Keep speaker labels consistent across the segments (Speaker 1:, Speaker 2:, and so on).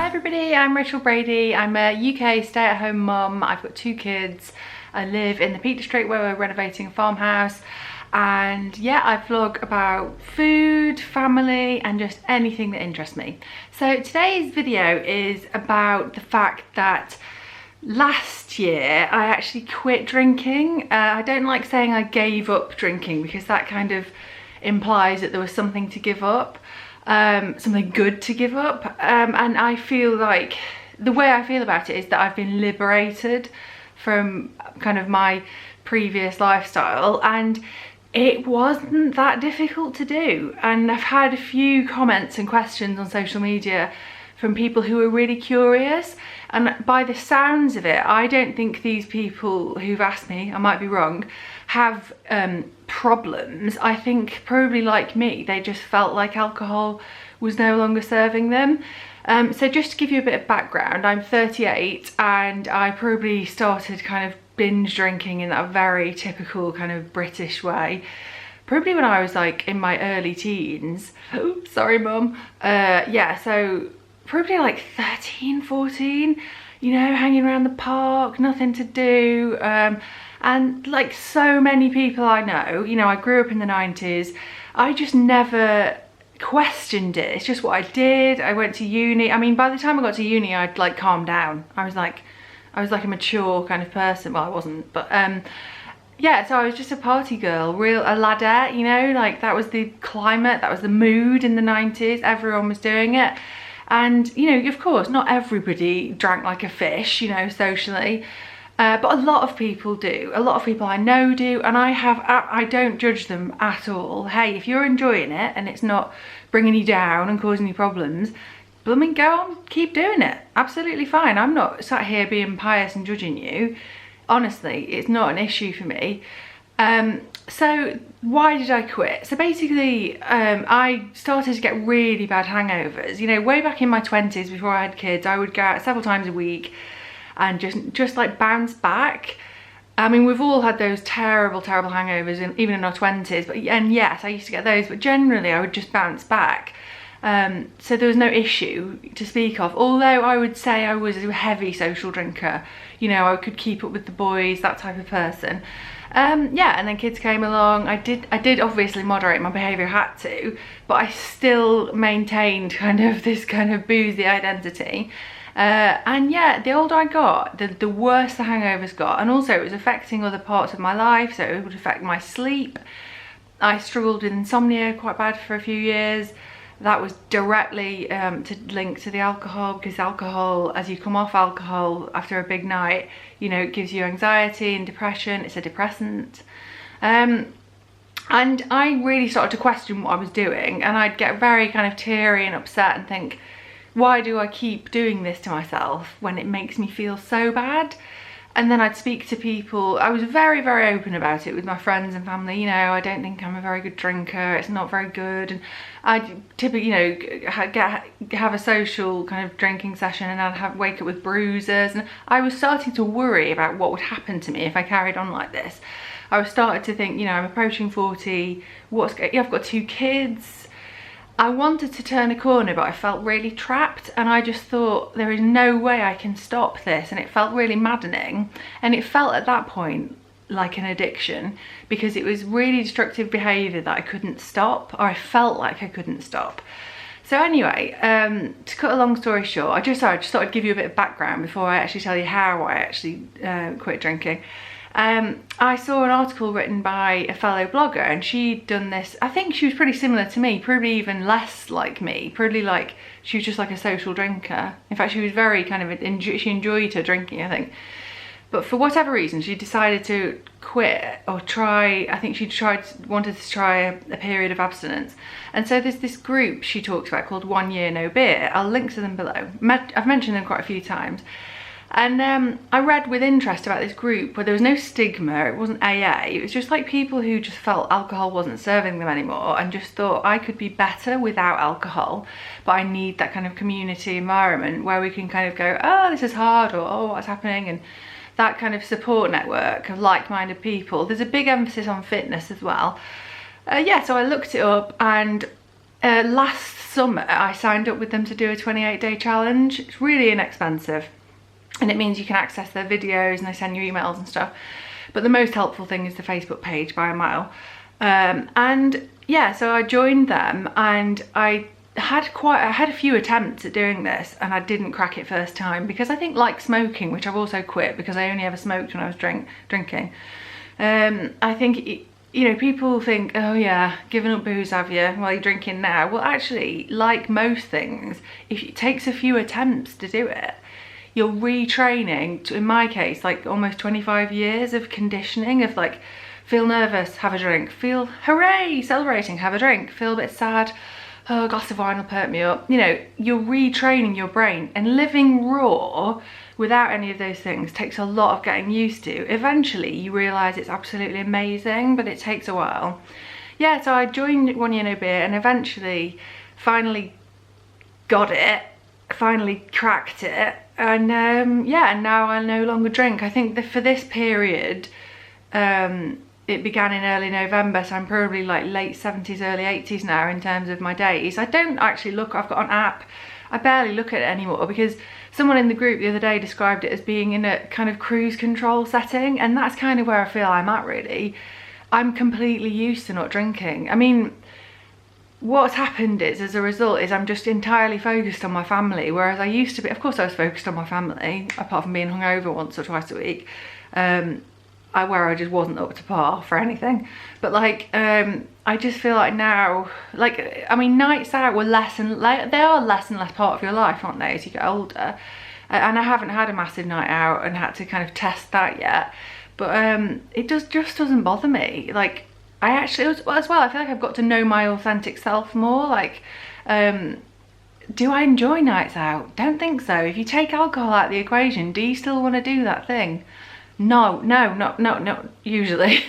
Speaker 1: everybody, I'm Rachel Brady. I'm a UK stay-at-home mum. I've got 2 kids. I live in the Peak District where we're renovating a farmhouse, and yeah, I vlog about food, family and just anything that interests me. So today's video is about the fact that last year I actually quit drinking. I don't like saying I gave up drinking because that kind of implies that there was something to give up. Something good to give up, and I feel like the way I feel about it is that I've been liberated from kind of my previous lifestyle, and it wasn't that difficult to do. And I've had a few comments and questions on social media from people who are really curious, and by the sounds of it, I don't think these people who've asked me, I might be wrong, have problems. I think probably like me, they just felt like alcohol was no longer serving them. So just to give you a bit of background, I'm 38 and I probably started kind of binge drinking in that very typical kind of British way probably when I was like in my early teens. Oh, sorry mum. Yeah, so probably like 13, 14, you know, hanging around the park, nothing to do. And like so many people I know, you know, I grew up in the 90s. I just never questioned it. It's just what I did. I went to uni. I mean, by the time I got to uni, I'd like calmed down. I was like a mature kind of person. Well, I wasn't, but yeah, so I was just a party girl, a ladette, you know, like that was the climate, that was the mood in the 90s. Everyone was doing it. And, you know, of course, not everybody drank like a fish, you know, socially. But a lot of people do. A lot of people I know do, and I don't judge them at all. Hey, if you're enjoying it and it's not bringing you down and causing you problems, blooming go on, keep doing it. Absolutely fine. I'm not sat here being pious and judging you. Honestly, it's not an issue for me. So why did I quit? So basically, I started to get really bad hangovers. You know, way back in my 20s before I had kids, I would go out several times a week and just like bounce back. I mean, we've all had those terrible hangovers, even in our 20s, and yes, I used to get those, but generally I would just bounce back. So there was no issue to speak of, although I would say I was a heavy social drinker. You know, I could keep up with the boys, that type of person. Yeah, and then kids came along. I did obviously moderate my behaviour, had to, but I still maintained kind of this kind of boozy identity. And yeah, the older I got, the worse the hangovers got, and also it was affecting other parts of my life, so it would affect my sleep. I struggled with insomnia quite bad for a few years. That was directly linked to the alcohol, because alcohol, as you come off alcohol after a big night, you know, it gives you anxiety and depression. It's a depressant. And I really started to question what I was doing, and I'd get very kind of teary and upset and think, why do I keep doing this to myself when it makes me feel so bad? And then I'd speak to people. I was very, very open about it with my friends and family. You know, I don't think I'm a very good drinker. It's not very good. And I'd typically, you know, have a social kind of drinking session, and I'd wake up with bruises. And I was starting to worry about what would happen to me if I carried on like this. I was starting to think, you know, I'm approaching 40. I've got 2 kids. I wanted to turn a corner, but I felt really trapped, and I just thought there is no way I can stop this, and it felt really maddening. And it felt at that point like an addiction, because it was really destructive behaviour that I couldn't stop, or I felt like I couldn't stop. So anyway, to cut a long story short, I just thought I'd give you a bit of background before I actually tell you how I actually quit drinking. I saw an article written by a fellow blogger, and she'd done this. I think she was pretty similar to me, probably even less like me, probably like she was just like a social drinker. In fact, she was very kind of, she enjoyed her drinking, I think. But for whatever reason, she decided to quit, or try, I think she wanted to try a period of abstinence. And so there's this group she talks about called 1 Year No Beer. I'll link to them below. I've mentioned them quite a few times. And I read with interest about this group where there was no stigma. It wasn't AA. It was just like people who just felt alcohol wasn't serving them anymore, and just thought, I could be better without alcohol, but I need that kind of community environment where we can kind of go, oh, this is hard, or oh, what's happening, and that kind of support network of like-minded people. There's a big emphasis on fitness as well. Yeah, so I looked it up, and last summer I signed up with them to do a 28-day challenge. It's really inexpensive, and it means you can access their videos and they send you emails and stuff. But the most helpful thing is the Facebook page by a mile. And yeah, so I joined them, and I had a few attempts at doing this, and I didn't crack it first time, because I think, like smoking, which I've also quit because I only ever smoked when I was drinking. I think you know, people think, oh yeah, giving up booze, have you? Well, you're drinking now. Well, actually, like most things, if it takes a few attempts to do it, you're retraining to, in my case, like almost 25 years of conditioning of like, feel nervous, have a drink, feel hooray, celebrating, have a drink, feel a bit sad, oh, a glass of wine will perk me up. You know, you're retraining your brain, and living raw without any of those things takes a lot of getting used to. Eventually you realise it's absolutely amazing, but it takes a while. Yeah, so I joined 1 Year No Beer, and eventually finally got it, finally cracked it, and yeah, and now I no longer drink. I think that for this period, it began in early November, so I'm probably like late 70s, early 80s now in terms of my days. I don't actually look, I've got an app, I barely look at it anymore, because someone in the group the other day described it as being in a kind of cruise control setting, and that's kind of where I feel I'm at really. I'm completely used to not drinking. I mean, what's happened is, as a result, is I'm just entirely focused on my family, whereas I used to be, of course I was focused on my family, apart from being hungover once or twice a week, where I just wasn't up to par for anything. But like, I just feel like now, like, I mean, nights out were less and less, they are less and less part of your life, aren't they, as you get older? And I haven't had a massive night out and had to kind of test that yet. But it just doesn't bother me. Like, I actually, as well, I feel like I've got to know my authentic self more. Like, do I enjoy nights out? Don't think so. If you take alcohol out of the equation, do you still want to do that thing? No, usually.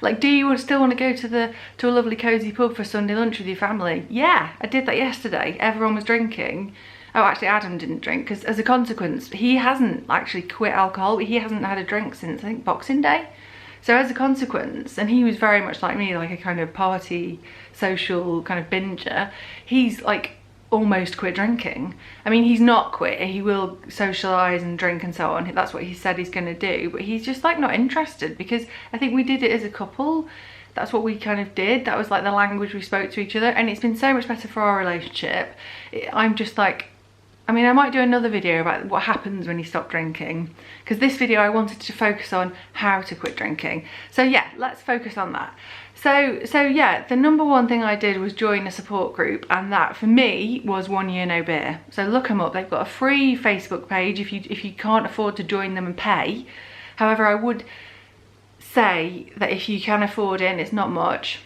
Speaker 1: Like, do you still want to go to a lovely cosy pub for Sunday lunch with your family? Yeah, I did that yesterday. Everyone was drinking. Oh, actually Adam didn't drink, because as a consequence, he hasn't actually quit alcohol, but he hasn't had a drink since, I think, Boxing Day. So as a consequence, and he was very much like me, like a kind of party, social kind of binger, he's like almost quit drinking. I mean, he's not quit, he will socialise and drink and so on, that's what he said he's going to do, but he's just like not interested, because I think we did it as a couple. That's what we kind of did, that was like the language we spoke to each other, and it's been so much better for our relationship. I'm just like, I mean, I might do another video about what happens when you stop drinking, because this video I wanted to focus on how to quit drinking. So yeah, let's focus on that. So yeah, the number one thing I did was join a support group, and that for me was 1 Year No Beer. So look them up, they've got a free Facebook page if you can't afford to join them and pay. However, I would say that if you can afford it, and it's not much,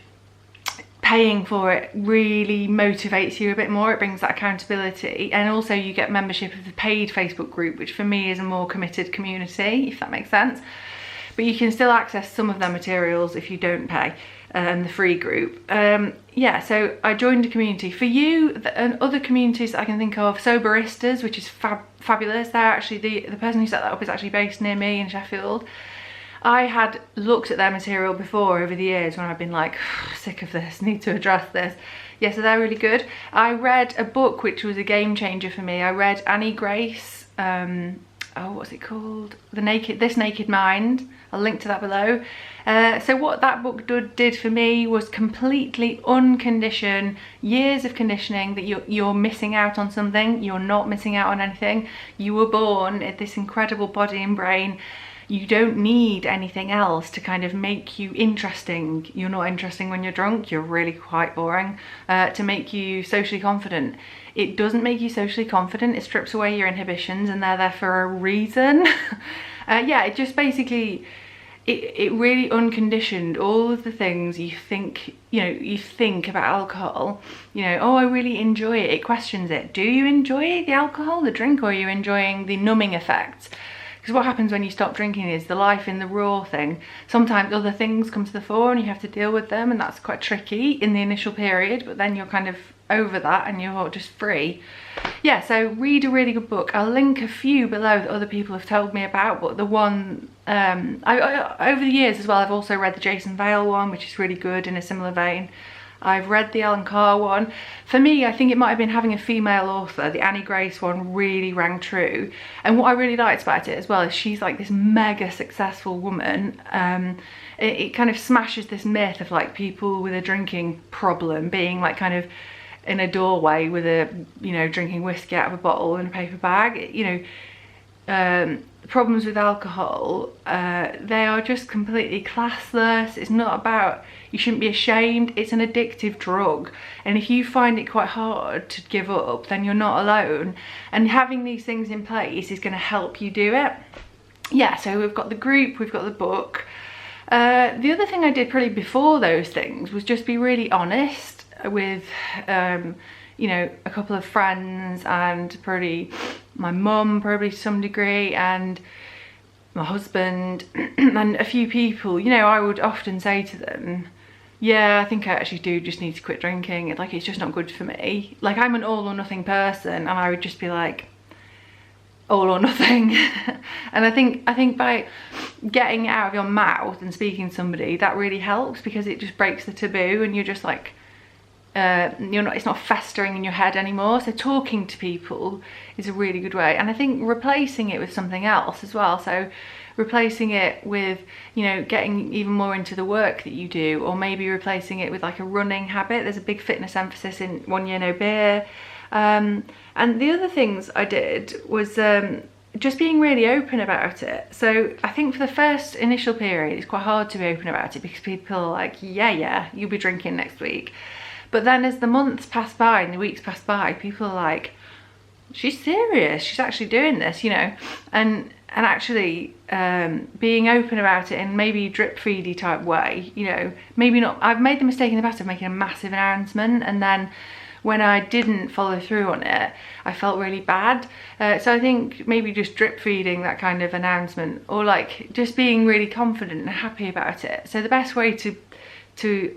Speaker 1: paying for it really motivates you a bit more. It brings that accountability, and also you get membership of the paid Facebook group, which for me is a more committed community, if that makes sense. But you can still access some of their materials if you don't pay, the free group. Yeah, so I joined a community. For you, and other communities that I can think of, Soberistas, which is fabulous. They're actually, the person who set that up is actually based near me in Sheffield. I had looked at their material before over the years when I've been like, sick of this, need to address this. Yeah, so they're really good. I read a book which was a game changer for me. I read Annie Grace, oh, what's it called? This Naked Mind. I'll link to that below. So what that book did for me was completely uncondition years of conditioning that you're missing out on something. You're not missing out on anything. You were born at this incredible body and brain. You don't need anything else to kind of make you interesting. You're not interesting when you're drunk, you're really quite boring. To make you socially confident. It doesn't make you socially confident, it strips away your inhibitions, and they're there for a reason. Yeah, it just basically, it really unconditioned all of the things you think, you think about alcohol. Oh, I really enjoy it. It questions it. Do you enjoy the alcohol, the drink, or are you enjoying the numbing effects? Because what happens when you stop drinking is the life in the raw thing. Sometimes other things come to the fore and you have to deal with them, and that's quite tricky in the initial period, but then you're kind of over that and you're just free. Yeah, so read a really good book. I'll link a few below that other people have told me about, but the one, over the years as well, I've also read the Jason Vale one, which is really good in a similar vein. I've read the Alan Carr one. For me, I think it might have been having a female author. The Annie Grace one really rang true. And what I really liked about it as well is she's like this mega successful woman. It kind of smashes this myth of like people with a drinking problem being like kind of in a doorway with a, you know, drinking whiskey out of a bottle in a paper bag. You know, problems with alcohol, they are just completely classless. It's not about, you shouldn't be ashamed. It's an addictive drug, and if you find it quite hard to give up, then you're not alone, and having these things in place is going to help you do it. Yeah, so we've got the group, we've got the book. The other thing I did probably before those things was just be really honest with you know, a couple of friends and probably my mum, probably to some degree, and my husband and a few people. You know, I would often say to them, yeah, I think I actually do just need to quit drinking. Like, it's just not good for me. Like, I'm an all or nothing person, and I would just be like, all or nothing. And I think by getting it out of your mouth and speaking to somebody, that really helps, because it just breaks the taboo, and you're just like, it's not festering in your head anymore. So talking to people is a really good way, and I think replacing it with something else as well. So replacing it with, you know, getting even more into the work that you do, or maybe replacing it with like a running habit. There's a big fitness emphasis in 1 Year No Beer. And the other things I did was just being really open about it. So I think for the first initial period, it's quite hard to be open about it, because people are like, yeah, you'll be drinking next week. But then as the months pass by and the weeks pass by, people are like, she's serious, she's actually doing this, you know. And actually being open about it in maybe drip feedy type way, you know, maybe not. I've made the mistake in the past of making a massive announcement, and then when I didn't follow through on it, I felt really bad. So I think maybe just drip feeding that kind of announcement, or like just being really confident and happy about it. So the best way to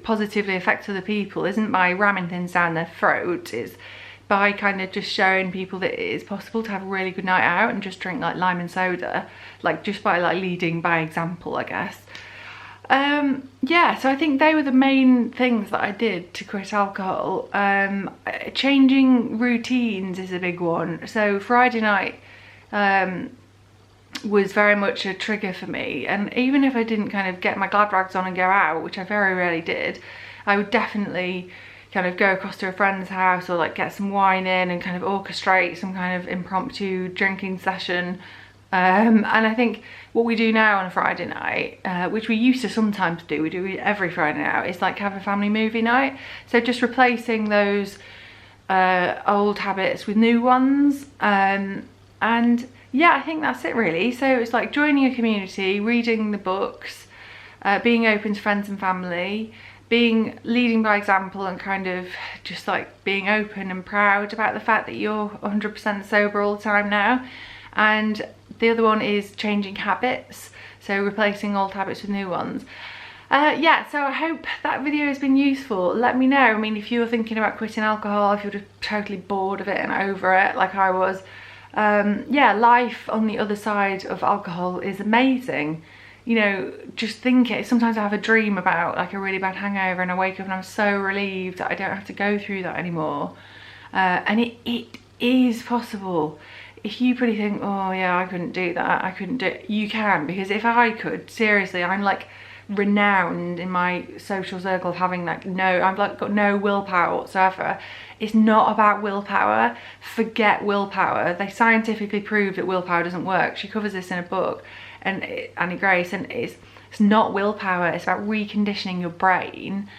Speaker 1: positively affect other people isn't by ramming things down their throat, is by kind of just showing people that it is possible to have a really good night out and just drink like lime and soda, like just by like leading by example, I guess. Yeah, so I think they were the main things that I did to quit alcohol. Changing routines is a big one. So Friday night was very much a trigger for me, and even if I didn't kind of get my glad rags on and go out, which I very rarely did, I would definitely kind of go across to a friend's house, or like get some wine in and kind of orchestrate some kind of impromptu drinking session. And I think what we do now on a Friday night, which we used to sometimes do, we do it every Friday night, is like have a family movie night. So just replacing those old habits with new ones. And yeah, I think that's it really. So it's like joining a community, reading the books, being open to friends and family, leading by example, and kind of just like being open and proud about the fact that you're 100% sober all the time now. And the other one is changing habits, so replacing old habits with new ones. Yeah, so I hope that video has been useful. Let me know, I mean, if you're thinking about quitting alcohol, if you're just totally bored of it and over it like I was. Yeah, life on the other side of alcohol is amazing. You know, just think it. Sometimes I have a dream about like a really bad hangover, and I wake up and I'm so relieved that I don't have to go through that anymore. And it is possible. If you pretty think, oh yeah, I couldn't do that, I couldn't do it, you can, because if I could, seriously, I'm like renowned in my social circle of having like I've like got no willpower whatsoever. It's not about willpower. Forget willpower. They scientifically prove that willpower doesn't work. She covers this in a book, and Annie Grace, and it's not willpower. It's about reconditioning your brain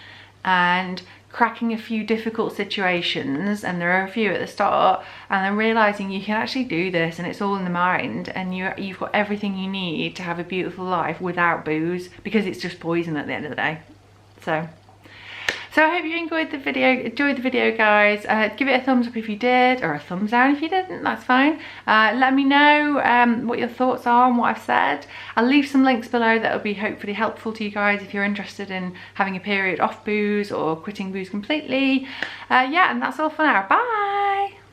Speaker 1: and cracking a few difficult situations, and there are a few at the start, and then realizing you can actually do this, and it's all in the mind, and you've got everything you need to have a beautiful life without booze, because it's just poison at the end of the day. So I hope you enjoyed the video, guys. Give it a thumbs up if you did, or a thumbs down if you didn't, that's fine. Let me know what your thoughts are on what I've said. I'll leave some links below that will be hopefully helpful to you guys if you're interested in having a period off booze or quitting booze completely. Yeah, and that's all for now. Bye!